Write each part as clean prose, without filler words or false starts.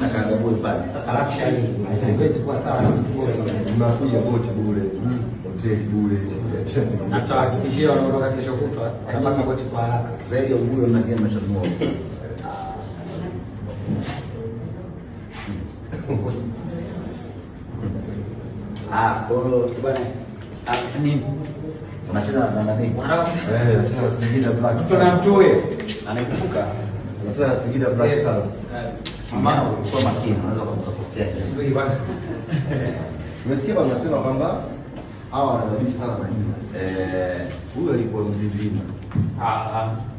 na kagabue pale. Sasa luxury haiwezi kuwa sawa na football. Unakuja boti bure, hoteli bure, na tutahakikishia wanaondoka kesho kutwa watapata boti kwa haraka. Zaidi ya uguyo na game cha Mo. Kwa bwana nini? Unacheza na nani? Unacheza na Singida Black Stars. Tuna mtu huyo anaikumbuka. Unacheza na Singida Black Stars. Mama kwa makini unaweza kumkosea. Ndio bwana. Umesikia wanasema kwamba hawa wanabadilisha sana majina. Huyo alikuwa Mzizima.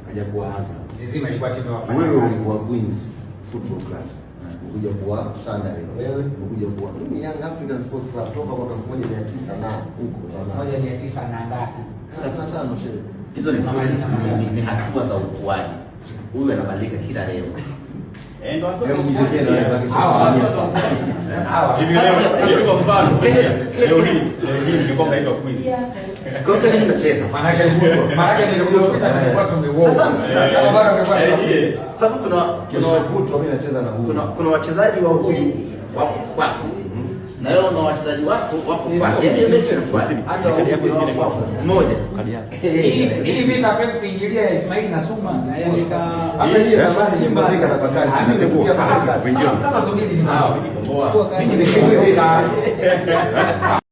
Hajakuwa Azam. Mzizima ilikuwa timu ya wafanya. Wewe ulikuwa Queens Football Club. Ukuja kuwa Sunderland. Wewe ukuja kuwa Young African Sports Club toka mwaka 1900 na huko. 1900 na ngapi? Sasa kuna tano shehe. Hizo ni hatua za ukuaji. Huyu anabadilika kila leo. Ndio hapo. Hivi kwa mfano leo hii ni kwamba inaitwa Queen. Kwa hiyo kesho tunacheza. Maana yake kwa tumeuona. Kama bado ungekuwa sababu kuna wachezaji wa huyu wako kwako. Na wewe una wachezaji wako kwako. Yaani mechi inakuwa hata wao mmoja. Hii vita pesa kuingilia ya Ismail na Suma. Hata hii zamani Simba alika na Bakari. Sasa subiri ni nao. Mimi nimekuwa